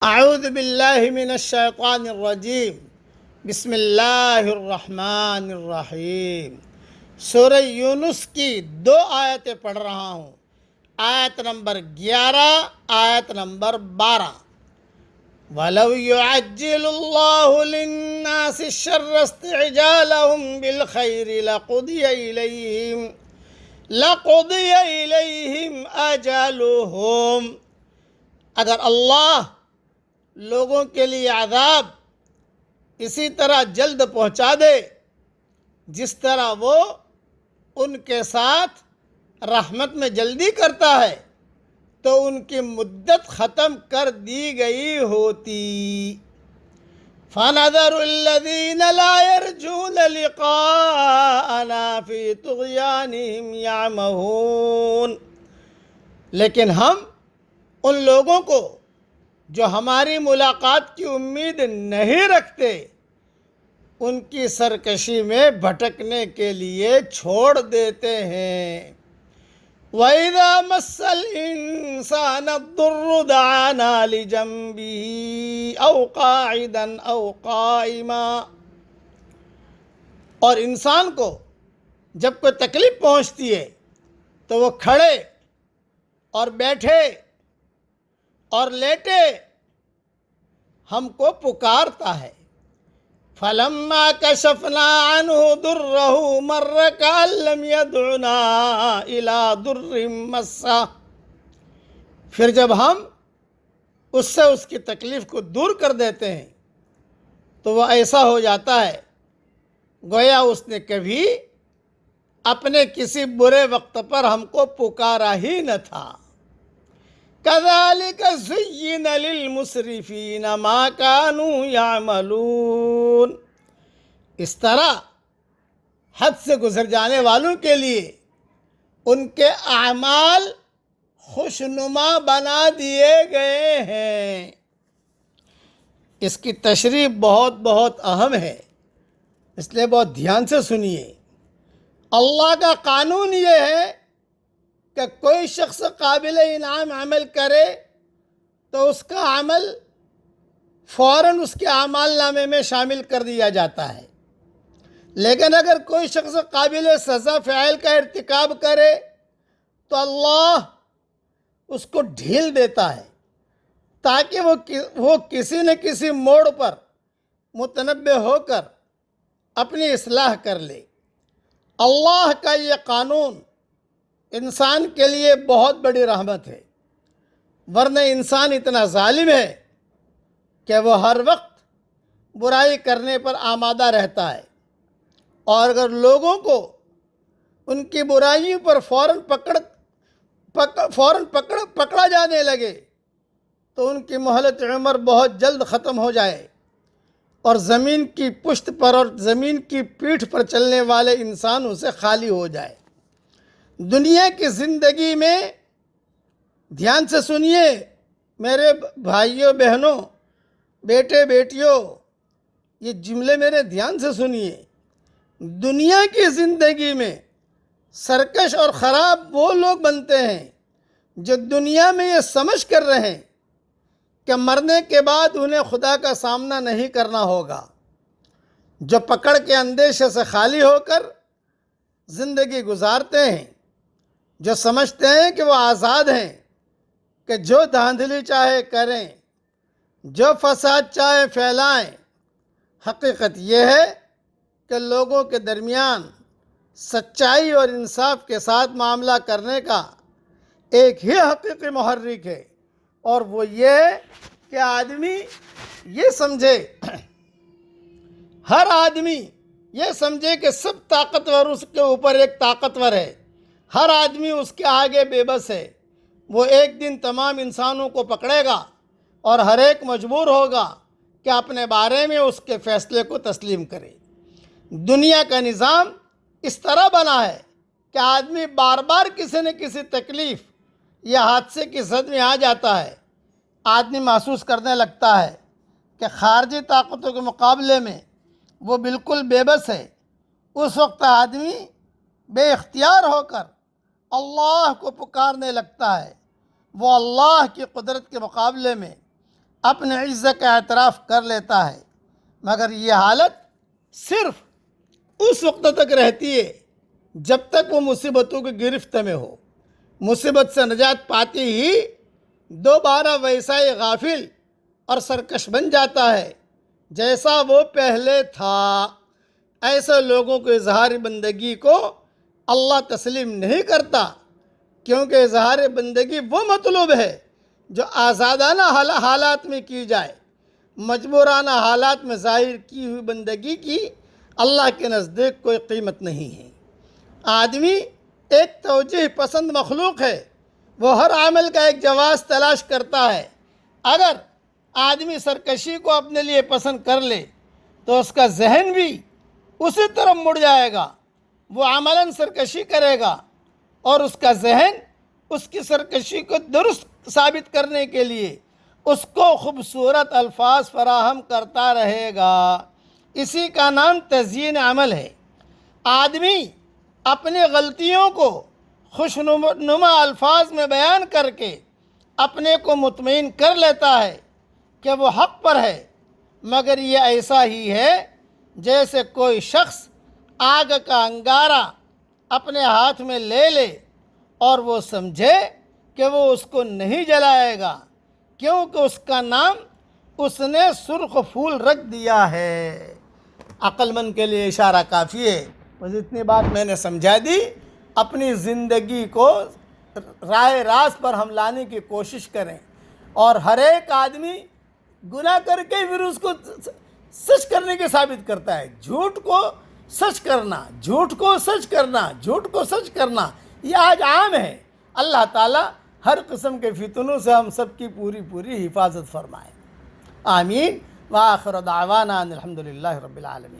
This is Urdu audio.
اعوذ باللہ من الشیطان الرجیم بسم اللہ الرحمن الرحیم۔ سورہ یونس کی 2 آیتیں پڑھ رہا ہوں، آیت نمبر 11، آیت نمبر 12۔ وَلَوْ يُعَجِّلُ اللَّهُ لِلنَّاسِ الشَّرَّ اسْتِعْجَالَهُم بِالْخَيْرِ لَقُضِيَ إِلَيْهِمْ أَجَلُهُمْ۔ اگر اللہ لوگوں کے لیے عذاب اسی طرح جلد پہنچا دے جس طرح وہ ان کے ساتھ رحمت میں جلدی کرتا ہے تو ان کی مدت ختم کر دی گئی ہوتی۔ فَنَذَرُ الَّذِينَ لَا يَرْجُونَ لِقَاءَنَا فِي طُغْيَانِهِمْ يَعْمَهُونَ۔ لیکن ہم ان لوگوں کو جو ہماری ملاقات کی امید نہیں رکھتے ان کی سرکشی میں بھٹکنے کے لیے چھوڑ دیتے ہیں۔ وَإِذَا مَسَّ الْإِنسَانَ الضُّرُّ دَعَانَا لِجَنبِهِ أَوْ قَاعِدًا أَوْ قَائِمًا۔ اور انسان کو جب کوئی تکلیف پہنچتی ہے تو وہ کھڑے اور بیٹھے اور لیٹے ہم کو پکارتا ہے۔ فَلَمَّا كَشَفْنَا عَنْهُ ضُرَّهُ مَرَّ كَأَن لَّمْ يَدْعُنَا إِلَىٰ ضُرٍّ مَّسَّهُ۔ پھر جب ہم اس سے اس کی تکلیف کو دور کر دیتے ہیں تو وہ ایسا ہو جاتا ہے گویا اس نے کبھی اپنے کسی برے وقت پر ہم کو پکارا ہی نہ تھا۔ كَذَلِكَ زُيِّنَ لِلْمُسْرِفِينَ مَا كَانُوا يَعْمَلُونَ۔ اس طرح حد سے گزر جانے والوں کے لیے ان کے اعمال خوشنما بنا دیے گئے ہیں۔ اس کی تشریح بہت اہم ہے، اس لیے بہت دھیان سے سنیے۔ اللہ کا قانون یہ ہے کہ کوئی شخص قابل انعام عمل کرے تو اس کا عمل فوراً اس کے اعمال نامے میں شامل کر دیا جاتا ہے، لیکن اگر کوئی شخص قابل سزا فعل کا ارتکاب کرے تو اللہ اس کو ڈھیل دیتا ہے تاکہ وہ کسی نہ کسی موڑ پر متنبہ ہو کر اپنی اصلاح کر لے۔ اللہ کا یہ قانون انسان کے لیے بہت بڑی رحمت ہے، ورنہ انسان اتنا ظالم ہے کہ وہ ہر وقت برائی کرنے پر آمادہ رہتا ہے، اور اگر لوگوں کو ان کی برائیوں پر فوراً پکڑا جانے لگے تو ان کی مہلت عمر بہت جلد ختم ہو جائے اور زمین کی پشت پر اور زمین کی پیٹھ پر چلنے والے انسان اسے خالی ہو جائے۔ دنیا کی زندگی میں دھیان سے سنیے میرے بھائیوں بہنوں، بیٹے بیٹیوں، یہ جملے میرے دھیان سے سنیے۔ دنیا کی زندگی میں سرکش اور خراب وہ لوگ بنتے ہیں جو دنیا میں یہ سمجھ کر رہیں کہ مرنے کے بعد انہیں خدا کا سامنا نہیں کرنا ہوگا، جو پکڑ کے اندیشے سے خالی ہو کر زندگی گزارتے ہیں، جو سمجھتے ہیں کہ وہ آزاد ہیں کہ جو دھاندلی چاہے کریں، جو فساد چاہے پھیلائیں۔ حقیقت یہ ہے کہ لوگوں کے درمیان سچائی اور انصاف کے ساتھ معاملہ کرنے کا ایک ہی حقیقی محرک ہے، اور وہ یہ ہے کہ آدمی یہ سمجھے، ہر آدمی یہ سمجھے کہ سب طاقتور اس کے اوپر ایک طاقتور ہے، ہر آدمی اس کے آگے بے بس ہے۔ وہ ایک دن تمام انسانوں کو پکڑے گا اور ہر ایک مجبور ہوگا کہ اپنے بارے میں اس کے فیصلے کو تسلیم کرے۔ دنیا کا نظام اس طرح بنا ہے کہ آدمی بار بار کسی نہ کسی تکلیف یا حادثے کی زد میں آ جاتا ہے۔ آدمی محسوس کرنے لگتا ہے کہ خارجی طاقتوں کے مقابلے میں وہ بالکل بے بس ہے۔ اس وقت آدمی بے اختیار ہو کر اللہ کو پکارنے لگتا ہے۔ وہ اللہ کی قدرت کے مقابلے میں اپنے عزت کا اعتراف کر لیتا ہے، مگر یہ حالت صرف اس وقت تک رہتی ہے جب تک وہ مصیبتوں کی گرفت میں ہو۔ مصیبت سے نجات پاتی ہی دوبارہ ویسا ہی غافل اور سرکش بن جاتا ہے جیسا وہ پہلے تھا۔ ایسے لوگوں کو اظہار بندگی کو اللہ تسلیم نہیں کرتا، کیونکہ اظہار بندگی وہ مطلوب ہے جو آزادانہ حالات میں کی جائے۔ مجبورانہ حالات میں ظاہر کی ہوئی بندگی کی اللہ کے نزدیک کوئی قیمت نہیں ہے۔ آدمی ایک توجہ پسند مخلوق ہے، وہ ہر عمل کا ایک جواز تلاش کرتا ہے۔ اگر آدمی سرکشی کو اپنے لیے پسند کر لے تو اس کا ذہن بھی اسی طرف مڑ جائے گا، وہ عملاً سرکشی کرے گا، اور اس کا ذہن اس کی سرکشی کو درست ثابت کرنے کے لیے اس کو خوبصورت الفاظ فراہم کرتا رہے گا۔ اسی کا نام تزیین عمل ہے۔ آدمی اپنی غلطیوں کو خوشنما الفاظ میں بیان کر کے اپنے کو مطمئن کر لیتا ہے کہ وہ حق پر ہے، مگر یہ ایسا ہی ہے جیسے کوئی شخص آگ کا انگارہ اپنے ہاتھ میں لے لے اور وہ سمجھے کہ وہ اس کو نہیں جلائے گا، کیونکہ اس کا نام اس نے سرخ پھول رکھ دیا ہے۔ عقل مند کے لیے اشارہ کافی ہے۔ بس اتنی بات میں نے سمجھا دی۔ اپنی زندگی کو راہ راست پر ہم لانے کی کوشش کریں، اور ہر ایک آدمی گناہ کر کے پھر اس کو سچ کرنے کے ثابت کرتا ہے۔ جھوٹ کو سچ کرنا، جھوٹ کو سچ کرنا، جھوٹ کو سچ کرنا، یہ آج عام ہے۔ اللہ تعالیٰ ہر قسم کے فتنوں سے ہم سب کی پوری حفاظت فرمائے۔ آمین۔ وآخر دعوانا ان الحمدللہ رب العالمین۔